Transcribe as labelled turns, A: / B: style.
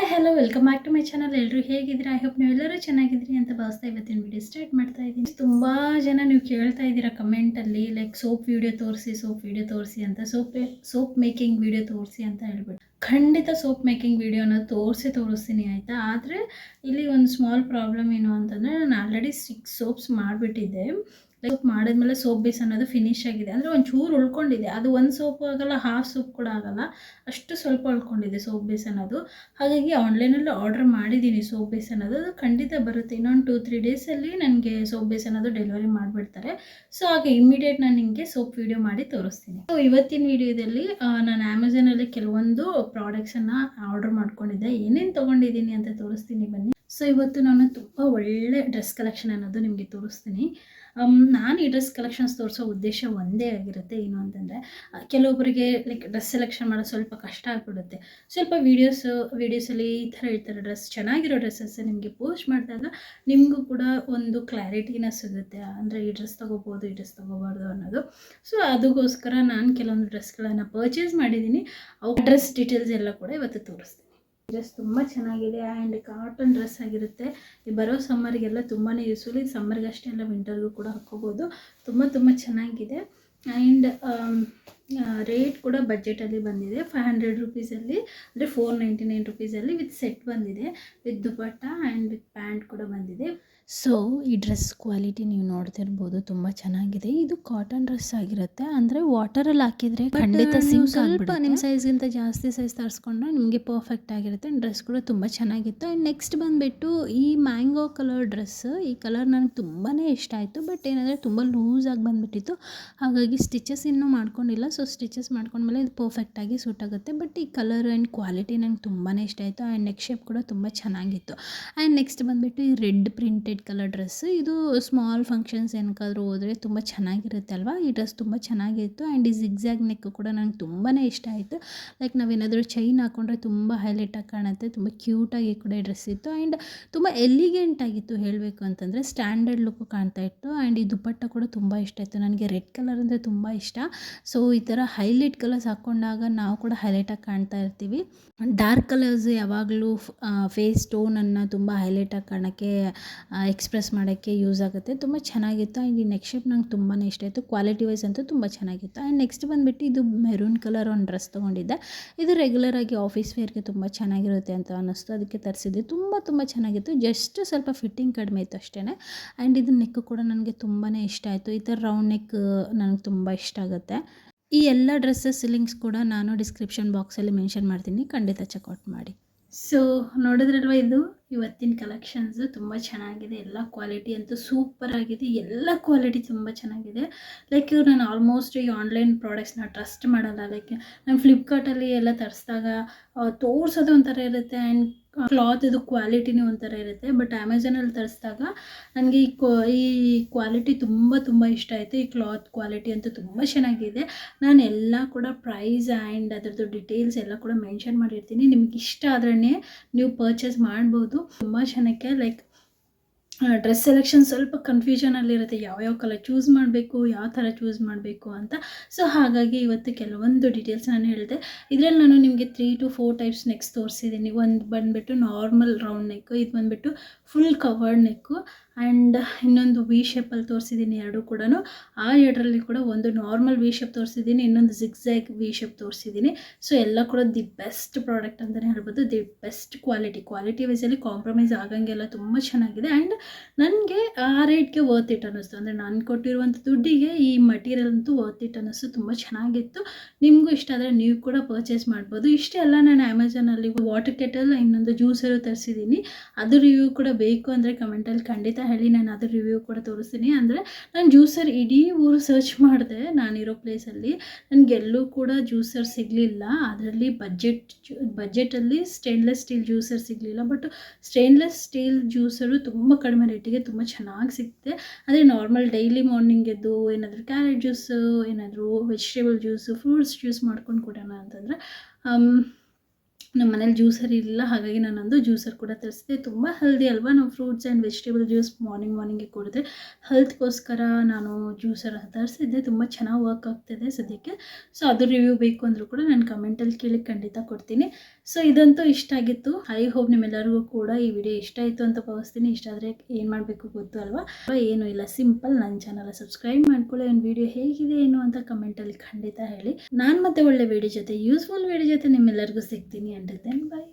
A: Hi hello welcome back to my channel. ಎಲ್ಲರೂ ಹೇಗಿದ್ದೀರಾ? I hope ನೀವೆಲ್ಲರೂ ಚೆನ್ನಾಗಿದ್ದೀರಿ ಅಂತ ಭಾವಿಸ್ತಾ ಇವತ್ತಿನ ವಿಡಿಯೋ ಸ್ಟಾರ್ಟ್ ಮಾಡ್ತಾ ಇದ್ದೀನಿ. ತುಂಬ ಜನ ನೀವು ಕೇಳ್ತಾ ಇದ್ದೀರಾ ಕಮೆಂಟಲ್ಲಿ ಲೈಕ್ ಸೋಪ್ ವಿಡಿಯೋ ತೋರಿಸಿ ಅಂತ, ಸೋಪ್ ಮೇಕಿಂಗ್ ವಿಡಿಯೋ ತೋರಿಸಿ ಅಂತ ಹೇಳ್ಬಿಟ್ಟು. ಖಂಡಿತ ಸೋಪ್ ಮೇಕಿಂಗ್ ವಿಡಿಯೋನ ತೋರಿಸ್ತೀನಿ ಆಯಿತಾ. ಆದರೆ ಇಲ್ಲಿ ಒಂದು ಸ್ಮಾಲ್ ಪ್ರಾಬ್ಲಮ್ ಏನು ಅಂತಂದರೆ, ನಾನು ಆಲ್ರೆಡಿ 6 ಸೋಪ್ಸ್ ಮಾಡಿಬಿಟ್ಟಿದ್ದೆ. ಸೋಪ್ ಮಾಡಿದ್ಮೇಲೆ ಸೋಪ್ ಬೇಸ್ ಅನ್ನೋದು ಫಿನಿಶ್ ಆಗಿದೆ. ಅಂದರೆ ಒಂಚೂರು ಉಳ್ಕೊಂಡಿದೆ, ಅದು ಒಂದು ಸೋಪು ಆಗಲ್ಲ, ಹಾಫ್ ಸೋಪ್ ಕೂಡ ಆಗಲ್ಲ, ಅಷ್ಟು ಸ್ವಲ್ಪ ಉಳ್ಕೊಂಡಿದೆ ಸೋಪ್ ಬೇಸ್ ಅನ್ನೋದು. ಹಾಗಾಗಿ ಆನ್ಲೈನಲ್ಲಿ ಆರ್ಡರ್ ಮಾಡಿದ್ದೀನಿ ಸೋಪ್ ಬೇಸ್ ಅನ್ನೋದು. ಅದು ಖಂಡಿತ ಬರುತ್ತೆ. ಇನ್ನೊಂದು 2-3 ಡೇಸಲ್ಲಿ ನನಗೆ ಸೋಪ್ ಬೇಸ್ ಅನ್ನೋದು ಡೆಲಿವರಿ ಮಾಡಿಬಿಡ್ತಾರೆ. ಸೊ ಹಾಗೆ ಇಮಿಡಿಯೇಟ್ ನಾನು ನಿಮಗೆ ಸೋಪ್ ವಿಡಿಯೋ ಮಾಡಿ ತೋರಿಸ್ತೀನಿ. ಸೊ ಇವತ್ತಿನ ವಿಡಿಯೋದಲ್ಲಿ ನಾನು ಅಮೆಝಾನಲ್ಲಿ ಕೆಲವೊಂದು ಪ್ರಾಡಕ್ಟ್ಸನ್ನು ಆರ್ಡರ್ ಮಾಡ್ಕೊಂಡಿದ್ದೆ. ಏನೇನು ತೊಗೊಂಡಿದ್ದೀನಿ ಅಂತ ತೋರಿಸ್ತೀನಿ ಬನ್ನಿ. ಸೊ ಇವತ್ತು ನಾನು ತುಂಬ ಒಳ್ಳೆ ಡ್ರೆಸ್ ಕಲೆಕ್ಷನ್ ಅನ್ನೋದು ನಿಮಗೆ ತೋರಿಸ್ತೀನಿ. ನಾನು ಈ ಡ್ರೆಸ್ ಕಲೆಕ್ಷನ್ಸ್ ತೋರಿಸೋ ಉದ್ದೇಶ ಒಂದೇ ಆಗಿರುತ್ತೆ. ಏನು ಅಂತಂದರೆ, ಕೆಲವೊಬ್ಬರಿಗೆ ಲೈಕ್ ಡ್ರೆಸ್ ಸೆಲೆಕ್ಷನ್ ಮಾಡೋದು ಸ್ವಲ್ಪ ಕಷ್ಟ ಆಗಿಬಿಡುತ್ತೆ. ಸ್ವಲ್ಪ ವೀಡಿಯೋಸಲ್ಲಿ ಈ ಥರ ಹೇಳ್ತಾರೆ, ಡ್ರೆಸ್ ಚೆನ್ನಾಗಿರೋ ಡ್ರೆಸ್ಸಸ್ ನಿಮಗೆ ಪೋಸ್ಟ್ ಮಾಡಿದಾಗ ನಿಮಗೂ ಕೂಡ ಒಂದು ಕ್ಲಾರಿಟಿನ ಸಿಗುತ್ತೆ. ಅಂದರೆ ಈ ಡ್ರೆಸ್ ತೊಗೋಬೋದು, ಈ ಡ್ರೆಸ್ ತೊಗೋಬಾರ್ದು ಅನ್ನೋದು. ಸೊ ಅದಕ್ಕೋಸ್ಕರ ನಾನು ಕೆಲವೊಂದು ಡ್ರೆಸ್ಗಳನ್ನು ಪರ್ಚೇಸ್ ಮಾಡಿದ್ದೀನಿ. ಅವು ಡ್ರೆಸ್ ಡೀಟೇಲ್ಸ್ ಎಲ್ಲ ಕೂಡ ಇವತ್ತು ತೋರಿಸ್ತೀನಿ. ಡ್ರೆಸ್ ತುಂಬ ಚೆನ್ನಾಗಿದೆ ಆ್ಯಂಡ್ ಕಾಟನ್ ಡ್ರೆಸ್ ಆಗಿರುತ್ತೆ. ಈ ಬರೋ ಸಮ್ಮರಿಗೆಲ್ಲ ತುಂಬಾ ಯೂಸ್ಫುಲ್. ಈ ಸಮ್ಮರ್ಗೆ ಅಷ್ಟೇ ಅಲ್ಲ, ವಿಂಟರ್ಗೂ ಕೂಡ ಹಾಕ್ಕೋಬೋದು. ತುಂಬ ಚೆನ್ನಾಗಿದೆ. ಆ್ಯಂಡ್ ರೇಟ್ ಕೂಡ ಬಜೆಟಲ್ಲಿ ಬಂದಿದೆ. 500 ರುಪೀಸಲ್ಲಿ, ಅಂದರೆ 499 ರುಪೀಸಲ್ಲಿ ವಿತ್ ಸೆಟ್ ಬಂದಿದೆ, with dupatta and with pant ಕೂಡ ಬಂದಿದೆ. ಸೊ ಈ ಡ್ರೆಸ್ ಕ್ವಾಲಿಟಿ ನೀವು ನೋಡ್ತಿರ್ಬೋದು, ತುಂಬ ಚೆನ್ನಾಗಿದೆ. ಇದು ಕಾಟನ್ ಡ್ರೆಸ್ ಆಗಿರುತ್ತೆ. ಅಂದರೆ ವಾಟರಲ್ಲಿ ಹಾಕಿದರೆ ಖಂಡಿತ ಸಿಂಕ್ ಸ್ವಲ್ಪ ನಿಮ್ಮ ಸೈಜ್ಗಿಂತ ಜಾಸ್ತಿ ಸೈಜ್ ತರಿಸ್ಕೊಂಡ್ರೆ ನಿಮಗೆ ಪರ್ಫೆಕ್ಟ್ ಆಗಿರುತ್ತೆ. ಡ್ರೆಸ್ ಕೂಡ ತುಂಬ ಚೆನ್ನಾಗಿತ್ತು. ಆ್ಯಂಡ್ ನೆಕ್ಸ್ಟ್ ಬಂದುಬಿಟ್ಟು ಈ ಮ್ಯಾಂಗೋ ಕಲರ್ ಡ್ರೆಸ್. ಈ ಕಲರ್ ನನಗೆ ತುಂಬಾ ಇಷ್ಟ ಆಯಿತು. ಬಟ್ ಏನಂದರೆ ತುಂಬ ಲೂಸಾಗಿ ಬಂದುಬಿಟ್ಟಿತ್ತು. ಹಾಗಾಗಿ ಸ್ಟಿಚಸ್ ಇನ್ನೂ ಮಾಡ್ಕೊಂಡಿಲ್ಲ. ಸೊ ಸ್ಟಿಚಸ್ ಮಾಡ್ಕೊಂಡ್ಮೇಲೆ ಇದು ಪರ್ಫೆಕ್ಟಾಗಿ ಸೂಟ್ ಆಗುತ್ತೆ. ಬಟ್ ಈ ಕಲರ್ ಆ್ಯಂಡ್ ಕ್ವಾಲಿಟಿ ನಂಗೆ ತುಂಬಾ ಇಷ್ಟ ಆಯಿತು. ಆ್ಯಂಡ್ ನೆಕ್ ಶೇಪ್ ಕೂಡ ತುಂಬ ಚೆನ್ನಾಗಿತ್ತು. ಆ್ಯಂಡ್ ನೆಕ್ಸ್ಟ್ ಬಂದುಬಿಟ್ಟು ಈ ರೆಡ್ ಪ್ರಿಂಟೆಡ್ ಕಲರ್ ಡ್ರೆಸ್. ಇದು ಸ್ಮಾಲ್ ಫಂಕ್ಷನ್ಸ್ ಏನಕ್ಕಾದ್ರೂ ಹೋದರೆ ತುಂಬ ಚೆನ್ನಾಗಿರುತ್ತೆ ಅಲ್ವಾ. ಈ ಡ್ರೆಸ್ ತುಂಬ ಚೆನ್ನಾಗಿತ್ತು. ಆ್ಯಂಡ್ ಈ ಜಿಗ್ಜ್ಯಾಗ್ ನೆಕ್ ಕೂಡ ನಂಗೆ ತುಂಬಾ ಇಷ್ಟ ಆಯಿತು. ಲೈಕ್ ನಾವೇನಾದರೂ ಚೈನ್ ಹಾಕ್ಕೊಂಡ್ರೆ ತುಂಬ ಹೈಲೈಟಾಗಿ ಕಾಣುತ್ತೆ. ತುಂಬ ಕ್ಯೂಟಾಗಿ ಕೂಡ ಈ ಡ್ರೆಸ್ ಇತ್ತು. ಆ್ಯಂಡ್ ತುಂಬ ಎಲಿಗೆಂಟ್ ಆಗಿತ್ತು ಹೇಳಬೇಕು ಅಂತಂದರೆ. ಸ್ಟ್ಯಾಂಡರ್ಡ್ ಲುಕ್ಕು ಕಾಣ್ತಾ ಇತ್ತು. ಆ್ಯಂಡ್ ಈ ದುಪಟ್ಟ ಕೂಡ ತುಂಬ ಇಷ್ಟ ಆಯಿತು. ನನಗೆ ರೆಡ್ ಕಲರ್ ಅಂದರೆ ತುಂಬ ಇಷ್ಟ. ಸೊ ಈ ಥರ ಹೈಲೈಟ್ ಕಲರ್ಸ್ ಹಾಕ್ಕೊಂಡಾಗ ನಾವು ಕೂಡ ಹೈಲೈಟಾಗಿ ಕಾಣ್ತಾ ಇರ್ತೀವಿ. ಡಾರ್ಕ್ ಕಲರ್ಸ್ ಯಾವಾಗಲೂ ಫೇಸ್ ಟೋನನ್ನು ತುಂಬ ಹೈಲೈಟಾಗಿ ಕಾಣೋಕ್ಕೆ, ಎಕ್ಸ್ಪ್ರೆಸ್ ಮಾಡೋಕ್ಕೆ ಯೂಸ್ ಆಗುತ್ತೆ. ತುಂಬ ಚೆನ್ನಾಗಿತ್ತು. ಆ್ಯಂಡ್ ಈ ನೆಕ್ ಶೇಪ್ ನಂಗೆ ತುಂಬಾ ಇಷ್ಟ ಆಯಿತು. ಕ್ವಾಲಿಟಿ ವೈಸ್ ಅಂತೂ ತುಂಬ ಚೆನ್ನಾಗಿತ್ತು. ಆ್ಯಂಡ್ ನೆಕ್ಸ್ಟ್ ಬಂದುಬಿಟ್ಟು ಇದು ಮೆರೂನ್ ಕಲರ್ ಒಂದು ಡ್ರೆಸ್ ತೊಗೊಂಡಿದ್ದೆ. ಇದು ರೆಗ್ಯುಲರಾಗಿ ಆಫೀಸ್ ವೇರ್ಗೆ ತುಂಬ ಚೆನ್ನಾಗಿರುತ್ತೆ ಅಂತ ಅನ್ನಿಸ್ತು, ಅದಕ್ಕೆ ತರಿಸಿದ್ದೆ. ತುಂಬ ಚೆನ್ನಾಗಿತ್ತು. ಜಸ್ಟ್ ಸ್ವಲ್ಪ ಫಿಟ್ಟಿಂಗ್ ಕಡಿಮೆ ಇತ್ತು ಅಷ್ಟೇ. ಆ್ಯಂಡ್ ಇದು ನೆಕ್ ಕೂಡ ನನಗೆ ತುಂಬಾ ಇಷ್ಟ ಆಯಿತು. ಈ ಥರ ರೌಂಡ್ ನೆಕ್ ನನಗೆ ತುಂಬ ಇಷ್ಟ ಆಗುತ್ತೆ. ಈ ಎಲ್ಲ ಡ್ರೆಸ್ಸಸ್ ಲಿಂಕ್ಸ್ ಕೂಡ ನಾನು ಡಿಸ್ಕ್ರಿಪ್ಷನ್ ಬಾಕ್ಸಲ್ಲಿ ಮೆನ್ಷನ್ ಮಾಡ್ತೀನಿ, ಖಂಡಿತ ಚೆಕ್ಔಟ್ ಮಾಡಿ. ಸೊ ನೋಡಿದ್ರಲ್ವ, ಇದು ಇವತ್ತಿನ ಕಲೆಕ್ಷನ್ಸು ತುಂಬ ಚೆನ್ನಾಗಿದೆ. ಎಲ್ಲ ಕ್ವಾಲಿಟಿ ಅಂತೂ ಸೂಪರ್ ಆಗಿದೆ. ಎಲ್ಲ ಕ್ವಾಲಿಟಿ ತುಂಬ ಚೆನ್ನಾಗಿದೆ. ಲೈಕ್ ನಾನು ಆಲ್ಮೋಸ್ಟ್ ಈ ಆನ್ಲೈನ್ ಪ್ರಾಡಕ್ಟ್ಸ್ನ ಟ್ರಸ್ಟ್ ಮಾಡಲ್ಲ. ಲೈಕ್ ನಾನು ಫ್ಲಿಪ್ಕಾರ್ಟಲ್ಲಿ ಎಲ್ಲ ತರಿಸಿದಾಗ ತೋರಿಸೋದು ಒಂಥರ ಇರುತ್ತೆ, ಆ್ಯಂಡ್ ಕ್ಲಾತಿದು ಕ್ವಾಲಿಟಿನೇ ಒಂಥರ ಇರುತ್ತೆ. ಬಟ್ ಅಮೆಝಾನಲ್ಲಿ ತರಿಸಿದಾಗ ನನಗೆ ಈ ಕ್ವಾಲಿಟಿ ತುಂಬ ಇಷ್ಟ ಆಯಿತು. ಈ ಕ್ಲಾತ್ ಕ್ವಾಲಿಟಿ ಅಂತೂ ತುಂಬ ಚೆನ್ನಾಗಿದೆ. ನಾನು ಎಲ್ಲ ಕೂಡ ಪ್ರೈಸ್ ಆ್ಯಂಡ್ ಅದರದ್ದು ಡೀಟೇಲ್ಸ್ ಎಲ್ಲ ಕೂಡ ಮೆನ್ಷನ್ ಮಾಡಿರ್ತೀನಿ. ನಿಮ್ಗೆ ಇಷ್ಟ ಆದ್ರೇ ನೀವು ಪರ್ಚೇಸ್ ಮಾಡ್ಬೋದು. ತುಂಬ ಜನಕ್ಕೆ ಲೈಕ್ ಡ್ರೆಸ್ ಸೆಲೆಕ್ಷನ್ ಸ್ವಲ್ಪ ಕನ್ಫ್ಯೂಷನಲ್ಲಿರುತ್ತೆ, ಯಾವ ಕಲರ್ ಚೂಸ್ ಮಾಡಬೇಕು, ಯಾವ ಥರ ಚೂಸ್ ಮಾಡಬೇಕು ಅಂತ. ಸೊ ಹಾಗಾಗಿ ಇವತ್ತು ಕೆಲವೊಂದು ಡೀಟೇಲ್ಸ್ ನಾನು ಹೇಳಿದೆ. ಇದರಲ್ಲಿ ನಾನು ನಿಮಗೆ 3 to 4 ಟೈಪ್ಸ್ ನೆಕ್ಸ್ ತೋರಿಸಿದ್ದೀನಿ. ಒಂದು ಬಂದುಬಿಟ್ಟು ನಾರ್ಮಲ್ ರೌಂಡ್ ನೆಕ್ಕು, ಇದು ಬಂದುಬಿಟ್ಟು ಫುಲ್ ಕವರ್ಡ್ ನೆಕ್ಕು, ಆ್ಯಂಡ್ ಇನ್ನೊಂದು ವಿ ಶೇಪಲ್ಲಿ ತೋರಿಸಿದ್ದೀನಿ. ಎರಡೂ ಕೂಡ ಆ ಎರಡರಲ್ಲಿ ಕೂಡ ಒಂದು ನಾರ್ಮಲ್ ವಿ ಶೇಪ್ ತೋರಿಸಿದ್ದೀನಿ, ಇನ್ನೊಂದು ಜಿಗ್ಜ್ಯಾಗ್ ವಿ ಶೇಪ್ ತೋರಿಸಿದ್ದೀನಿ. ಸೊ ಎಲ್ಲ ಕೂಡ ದಿ ಬೆಸ್ಟ್ ಪ್ರಾಡಕ್ಟ್ ಅಂತಲೇ ಹೇಳ್ಬೋದು. ದಿ ಬೆಸ್ಟ್ ಕ್ವಾಲಿಟಿ ವೈಸಲ್ಲಿ ಕಾಂಪ್ರಮೈಸ್ ಆಗಂಗೆಲ್ಲ ತುಂಬ ಚೆನ್ನಾಗಿದೆ. ಆ್ಯಂಡ್ ನನಗೆ ಆ ರೇಟ್ಗೆ ವರ್ತ್ ಇಟ್ ಅನ್ನಿಸ್ತು. ಅಂದರೆ ನಾನು ಕೊಟ್ಟಿರುವಂಥ ದುಡ್ಡಿಗೆ ಈ ಮಟೀರಿಯಲ್ ಅಂತೂ ವರ್ತ್ ಇಟ್ ಅನ್ನಿಸ್ತು. ತುಂಬ ಚೆನ್ನಾಗಿತ್ತು. ನಿಮಗೂ ಇಷ್ಟ ಆದರೆ ನೀವು ಕೂಡ ಪರ್ಚೇಸ್ ಮಾಡ್ಬೋದು. ಇಷ್ಟೇ ಅಲ್ಲ, ನಾನು ಅಮೆಝಾನಲ್ಲಿ ವಾಟರ್ ಕೆಟಲ್, ಇನ್ನೊಂದು ಜ್ಯೂಸರು ತರಿಸಿದ್ದೀನಿ. ಅದು ರಿವ್ಯೂ ಕೂಡ ಬೇಕು ಅಂದರೆ ಕಮೆಂಟಲ್ಲಿ ಖಂಡಿತ ಹೇಳಿ, ನಾನು ಅದ್ರ ರಿವ್ಯೂ ಕೂಡ ತೋರಿಸ್ತೀನಿ. ಅಂದರೆ ನಾನು ಜ್ಯೂಸರ್ ಇಡೀ ಊರು ಸರ್ಚ್ ಮಾಡಿದೆ ನಾನಿರೋ ಪ್ಲೇಸಲ್ಲಿ, ನನಗೆಲ್ಲೂ ಕೂಡ ಜ್ಯೂಸರ್ ಸಿಗಲಿಲ್ಲ. ಅದರಲ್ಲಿ ಬಜೆಟಲ್ಲಿ ಸ್ಟೇನ್ಲೆಸ್ ಸ್ಟೀಲ್ ಜ್ಯೂಸರ್ ಸಿಗಲಿಲ್ಲ. ಬಟ್ ಸ್ಟೇನ್ಲೆಸ್ ಸ್ಟೀಲ್ ಜ್ಯೂಸರು ತುಂಬ ಕಡಿಮೆ ರೇಟಿಗೆ ತುಂಬ ಚೆನ್ನಾಗಿ ಸಿಗುತ್ತೆ. ಅಂದರೆ ನಾರ್ಮಲ್ ಡೈಲಿ ಮಾರ್ನಿಂಗ್ ಎದ್ದು ಏನಾದರೂ ಕ್ಯಾರೆಟ್ ಜ್ಯೂಸು, ಏನಾದರೂ ವೆಜಿಟೇಬಲ್ ಜ್ಯೂಸು, ಫ್ರೂಟ್ಸ್ ಜ್ಯೂಸ್ ಮಾಡ್ಕೊಂಡು ಕೊಡೋಣ ಅಂತಂದರೆ ನಮ್ಮ ಮನೇಲಿ ಜ್ಯೂಸರ್ ಇಲ್ಲ. ಹಾಗಾಗಿ ನಾನೊಂದು ಜ್ಯೂಸರ್ ಕೂಡ ತರಿಸಿದೆ. ತುಂಬ ಹೆಲ್ದಿ ಅಲ್ವಾ, ನಾವು ಫ್ರೂಟ್ಸ್ ಆ್ಯಂಡ್ ವೆಜಿಟೇಬಲ್ ಜ್ಯೂಸ್ ಮಾರ್ನಿಂಗಿಗೆ ಕುಡಿದ್ರೆ ಹೆಲ್ತ್ಗೋಸ್ಕರ ನಾನು ಜ್ಯೂಸರ್ ತರಿಸಿದ್ದೆ. ತುಂಬ ಚೆನ್ನಾಗಿ ವರ್ಕ್ ಆಗ್ತಿದೆ ಸದ್ಯಕ್ಕೆ. ಸೊ ಅದು ರಿವ್ಯೂ ಬೇಕು ಅಂದರೂ ಕೂಡ ನಾನು ಕಮೆಂಟಲ್ಲಿ ಕೇಳಿ ಖಂಡಿತ ಕೊಡ್ತೀನಿ. ಸೊ ಇದಂತೂ ಇಷ್ಟ ಆಗಿತ್ತು. ಐ ಹೋಪ್ ನಿಮ್ಮೆಲ್ಲರಿಗೂ ಕೂಡ ಈ ವಿಡಿಯೋ ಇಷ್ಟ ಆಯಿತು ಅಂತ ಭಾವಿಸ್ತೀನಿ. ಇಷ್ಟ ಆದರೆ ಏನು ಮಾಡಬೇಕು ಗೊತ್ತು ಅಲ್ವಾ? ಏನೂ ಇಲ್ಲ, ಸಿಂಪಲ್ ನನ್ನ ಚಾನಲ್ ಸಬ್ಸ್ಕ್ರೈಬ್ ಮಾಡ್ಕೊಳ್ಳಿ. ಒಂದು ವಿಡಿಯೋ ಹೇಗಿದೆ ಏನು ಅಂತ ಕಮೆಂಟಲ್ಲಿ ಖಂಡಿತ ಹೇಳಿ. ನಾನು ಮತ್ತೆ ಒಳ್ಳೆ ವಿಡಿಯೋ ಜೊತೆ, ಯೂಸ್ಫುಲ್ ವಿಡಿಯೋ ಜೊತೆ ನಿಮ್ಮೆಲ್ಲರಿಗೂ ಸಿಗ್ತೀನಿ. Until then by.